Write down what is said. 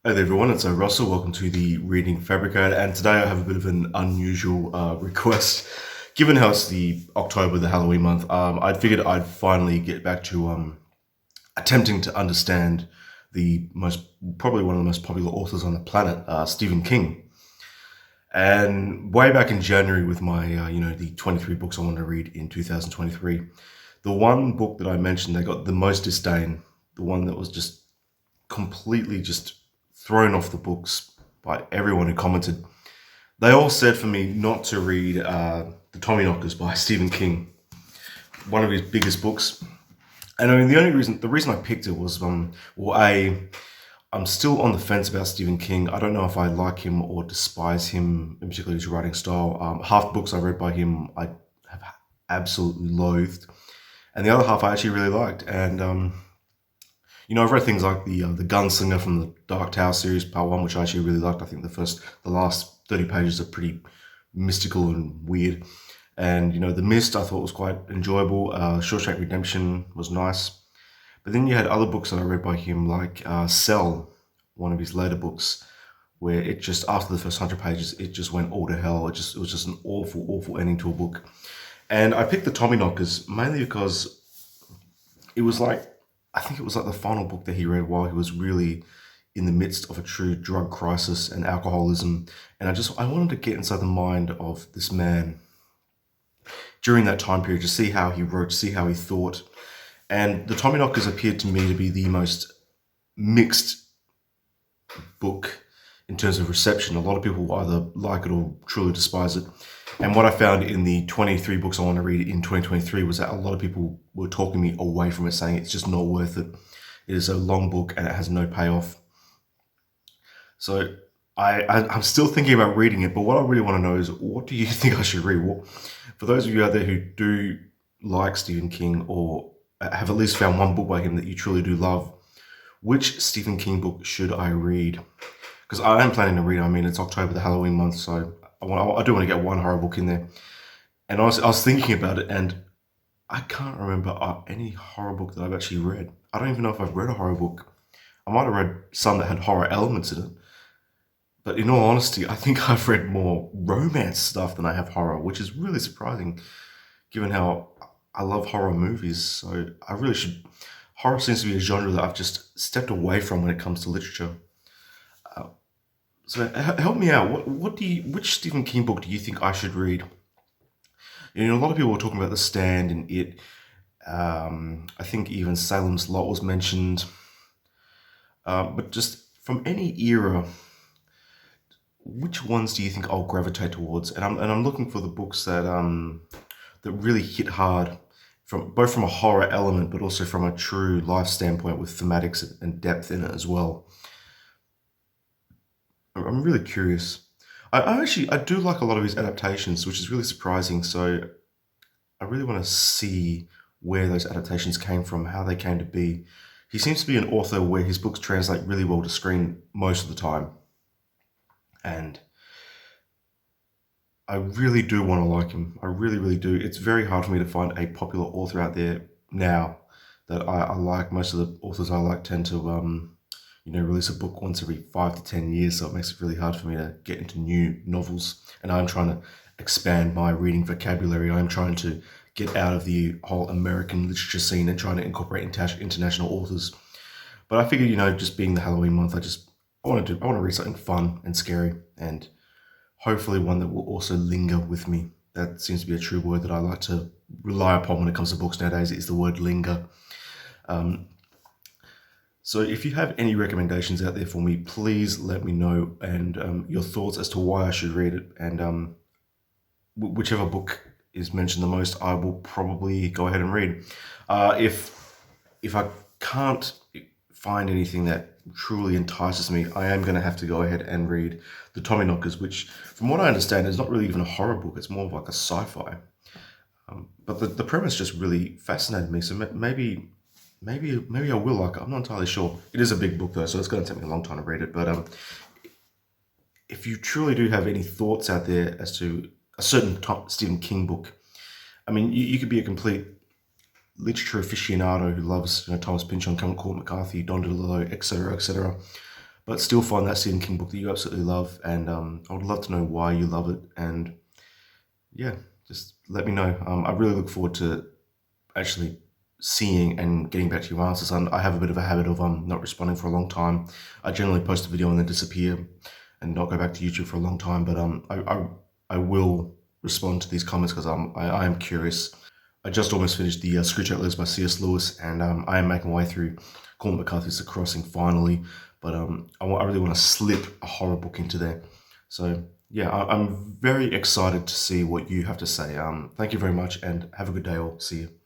Hey there everyone, it's Russell. Welcome to the Reading Fabricator, and today I have a bit of an unusual request. Given how it's the October, the Halloween month, I figured I'd finally get back to attempting to understand probably one of the most popular authors on the planet, Stephen King. And way back in January with my, the 23 books I wanted to read in 2023, the one book that I mentioned that got the most disdain, the one that was just completely just thrown off the books by everyone who commented. They all said for me not to read the Tommyknockers by Stephen King, one of his biggest books. And I mean, the reason I picked it was, I'm still on the fence about Stephen King. I don't know if I like him or despise him, in particular his writing style. Half the books I read by him, I have absolutely loathed, and the other half I actually really liked. And I've read things like the Gunslinger from the Dark Tower series, Part One, which I actually really liked. I think the last 30 pages are pretty mystical and weird. And The Mist I thought was quite enjoyable. Shawshank Redemption was nice. But then you had other books that I read by him, like Cell, one of his later books, where it just after the first 100 pages, it just went all to hell. It was just an awful, awful ending to a book. And I picked the Tommyknockers mainly because it was like I think it was like the final book that he read while he was really in the midst of a true drug crisis and alcoholism. And I wanted to get inside the mind of this man during that time period to see how he wrote, see how he thought. And the Tommyknockers appeared to me to be the most mixed book in terms of reception. A lot of people either like it or truly despise it. And what I found in the 23 books I want to read in 2023 was that a lot of people were talking me away from it, saying it's just not worth it. It is a long book and it has no payoff. So I'm still thinking about reading it, but what I really want to know is, what do you think I should read? For those of you out there who do like Stephen King or have at least found one book by him that you truly do love, which Stephen King book should I read? Because I am planning to read. I mean, it's October, the Halloween month, so I do want to get one horror book in there. And I was thinking about it, and I can't remember any horror book that I've actually read. I don't even know if I've read a horror book. I might have read some that had horror elements in it. But in all honesty, I think I've read more romance stuff than I have horror, which is really surprising given how I love horror movies. So I really should. Horror seems to be a genre that I've just stepped away from when it comes to literature. Uh, Help me out. Which Stephen King book do you think I should read? A lot of people were talking about The Stand and It. I think even Salem's Lot was mentioned. But just from any era, which ones do you think I'll gravitate towards? And I'm looking for the books that really hit hard, from both from a horror element, but also from a true life standpoint with thematics and depth in it as well. I'm really curious. I do like a lot of his adaptations, which is really surprising. So I really want to see where those adaptations came from, how they came to be. He seems to be an author where his books translate really well to screen most of the time. And I really do want to like him. I really, really do. It's very hard for me to find a popular author out there now that I like. Most of the authors I like tend to, release a book once every 5 to 10 years. So it makes it really hard for me to get into new novels. And I'm trying to expand my reading vocabulary. I'm trying to get out of the whole American literature scene and trying to incorporate international authors. But I figured, just being the Halloween month, I want to read something fun and scary, and hopefully one that will also linger with me. That seems to be a true word that I like to rely upon when it comes to books nowadays, is the word linger. Um, so if you have any recommendations out there for me, please let me know, and your thoughts as to why I should read it. And whichever book is mentioned the most, I will probably go ahead and read. If I can't find anything that truly entices me, I am going to have to go ahead and read The Tommyknockers, which, from what I understand, is not really even a horror book. It's more of like a sci-fi. But the premise just really fascinated me. So maybe I will like it. I'm not entirely sure. It is a big book though, so it's going to take me a long time to read it. But if you truly do have any thoughts out there as to a certain Stephen King book, I mean, you could be a complete literature aficionado who loves Thomas Pynchon, Cormac McCarthy, Don DeLillo, etc., etc. but still find that Stephen King book that you absolutely love. And I would love to know why you love it. And yeah, just let me know. I really look forward to actually seeing and getting back to your answers. I have a bit of a habit of not responding for a long time. I generally post a video and then disappear and not go back to YouTube for a long time. But I will respond to these comments because I am curious. I just almost finished the Screwtape Letters by C.S. Lewis, and I am making my way through Cormac McCarthy's The Crossing finally. But I really want to slip a horror book into there. So yeah, I'm very excited to see what you have to say. Thank you very much, and have a good day all. See you.